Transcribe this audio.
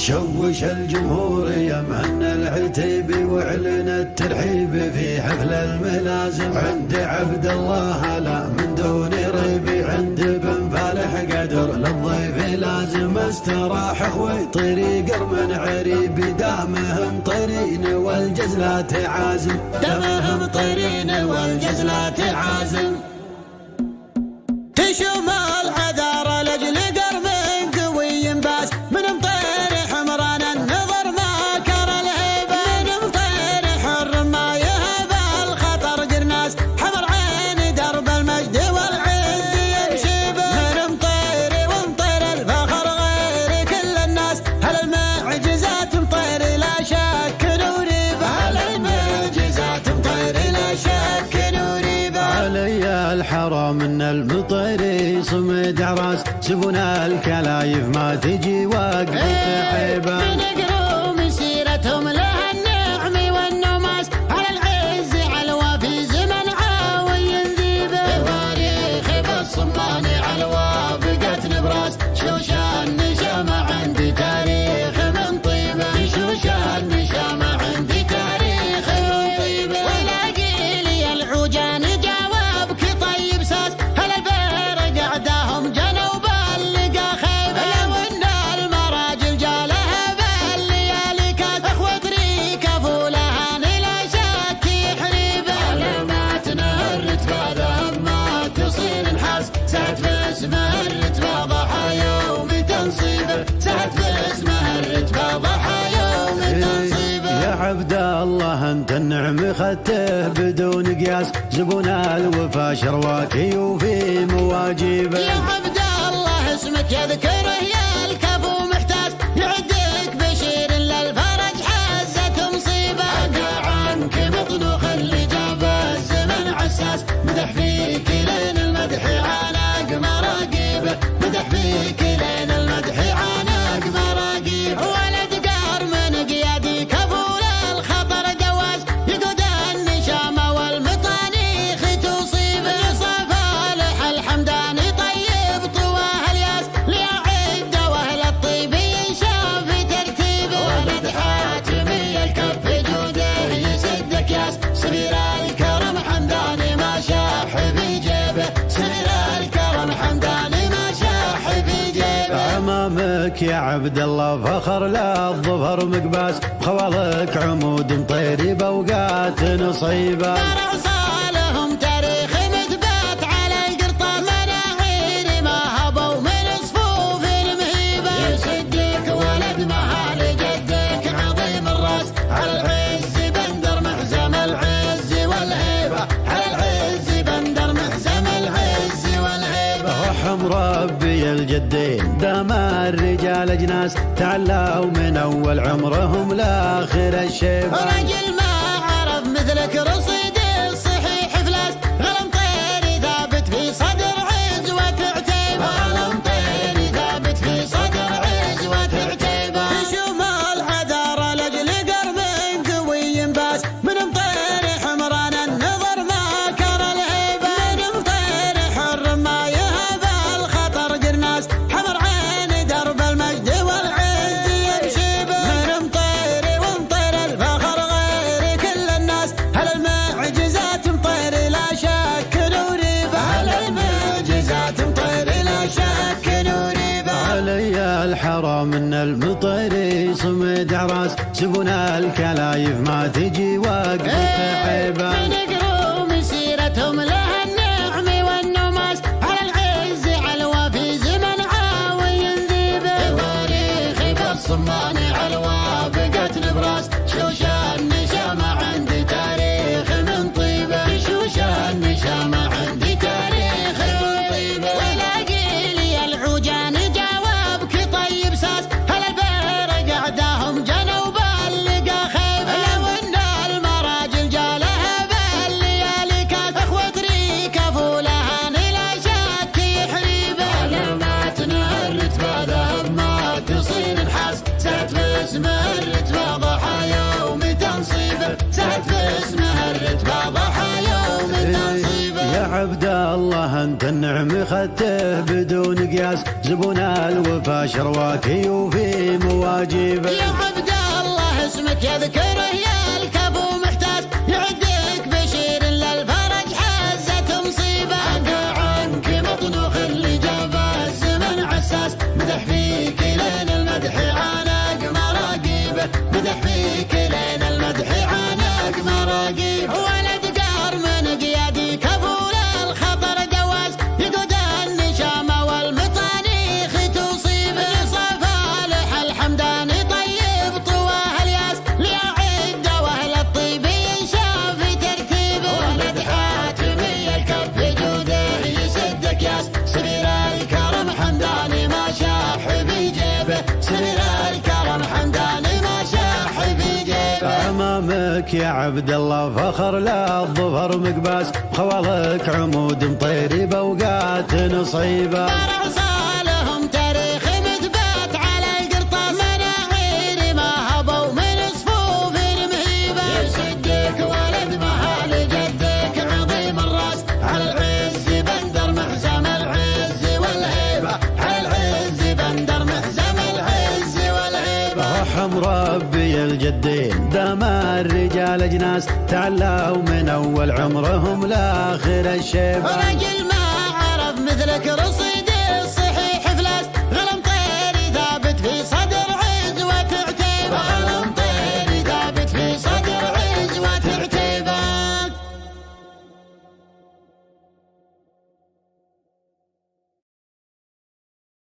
شوش الجمهور يمهن العتيبي واعلن الترحيب في حفل الملازم عند عبد الله لا من دون ريبي عند بن فالح قدر للضيف لازم استراح اخوي طريق من عريبي دامهم طيرين والجزلات عازم دامهم طيرين والجزلات عازم تشوم العذار لاجل قرم قوي باس من مطير حمران النظر ما كر الهيبه من مطير حر ما يهب الخطر قرناس حمر عين درب المجد والعز يمشي به من مطير ومطير الفخر غير كل الناس هل المعجزات مطير لا شك نوريبه هل المعجزات مطير لا شك نوريبه علي الحرام من المطيري صمد عراس سبنا الكلايف ما تجي وقفة عيبة من قروم سيرتهم لها النعم والنماس على العز علوى في زمن عاوي ينذيبه تاريخ بالصمان علوى بقت نبراس شوشان نشامة عندي تاريخ من طيبة شوشان نشامة عندي تاريخ من طيبة ولاقي لي العوجان جوابك طيب ساس هل البير قعداهم جنوا باللقا خيبة لو ان المراجل جالها بالليالي كاس اخوة طريقة فولها لا شك يحريبه علامات الرتبة ذهب ما تصير نحاس سعد في اسمه الرتبة ضحى يوم تنصيبه سعد في اسمه الرتبة ضحى يوم تنصيبه يا عبد الله انت النعم خدته بدون قياس زبون الوفا شرواك يوفي مواجبه يا عبد الله اسمك يذكره يا الكفو محتاس يعدك بشير للفرج حازت مصيبه اقع عنك مطلوخ اللي جاب الزمن عساس مدح فيك لين المدح عانق مراقيبه مدح فيك لين المدح عانق مراقيبه ولد قار من قيادي كفول الخطر جواز يقود النشامه والمطانيخ تصيبه صفالح الحمداني طيب طواه الياس ليعد واهل الطيب ينشاف في ترتيبه ولد حاتمي الكف جوده يسد كاس سفير الكرم حمداني ما شاح بجيبه سفير الكرم حمداني ما شاح بجيبه امامك يا عبد الله فخر لا الظفر مقباس خوالك عمود مطيري بوقات نصيبه درع صالهم تاريخ مثبت على القرطاس مناعير ما هبوا من صفوف المهيبه يسدك ولد مهال جدك عظيم الراس على العز بندر محزم العز والهيبه على العز بندر محزم العز والهيبه وحم ربي الجدين دام الرجال اجناس تعلوا من اول عمرهم لاخر الشيبه رجل ما عرف مثلك رصيد الصحيح فلاس غلم طيري ثابت في صدر عزوة عتيبه غلم طيري ثابت في صدر عزوة عتيبه شوم العذار لاجل قرم قوي باس من مطير حمران النظر ما كر الهيبه من مطير حر ما يهب الخطر قرناس حمر عين درب المجد والعز يمشي به من مطير ومطير الفخر غير كل الناس هل المعجزات مطير لا شك نوريبه هل المعجزات مطير لا شك نوريبه علي الحرام من المطيري صمد عراس سبنا الكلايف ما تجي وقفة عيبه من قروم سيرتهم لها النعم والنماس على العز علوى في زمن عاوي ينذيبه تاريخ بالصمان علوى بقت نبراس شوشان نشامه عندي تاريخ من طيبه شوشان نشامه عندي تاريخ من طيبه ولاقي لي العوجان جوابك طيب ساس هل البير قعداهم جنوا باللقا خيبه لو ان المراجل جالها بالليالي كاس اخوة طريقة فولها لا شك يحريبه علامات الرتبة ذهب ما تصير نحاس سعد في اسمه الرتبة ضحى يوم تنصيبه سعد في اسمه الرتبة ضحى يوم تنصيبه يا عبد الله انت النعم خدته بدون قياس زبون الوفا شرواك يوفي مواجبه واجيبه. يا عبد الله اسمك يذكره يا الكفو محتاج، يعدك بشير للفرج حزة مصيبة. عنك مطنوخ اللي جابه الزمن عساس، مدح فيك لين المدح عانق مراقيبه، مدح فيك لين المدح عانق مراقيبه. ولد قار من قيادي كفول الخطر جواز، يقود النشامة والمطانيخ تصيبه. صفالح الحمداني طيب طواه الياس، ليعد واهل الطيب ينشاف في ترتيبه. ولد حاتمي الكف جوده يسد اكياس، سرير الكرم حمداني ما شاح بجيبه، سرير الكرم حمداني ما شاح بجيبه. امامك يا عبد الله فخر لا الظفر مقباس، خوالك عمود مطيري بوقات نصيبه. فرع صالهم تاريخ مثبت على القرطاس، مناعير ما هبوا من صفوف مهيبه. يسدك ولد محال جدك عظيم الراس، على العز بندر محزم العز والهيبه، على العز بندر محزم العز والهيبه. رحم ربي الجدين دام الرجال اجناس، تعلوا من اول عمرهم لاخر الشيبه. رجل ما عرف مثلك رصيد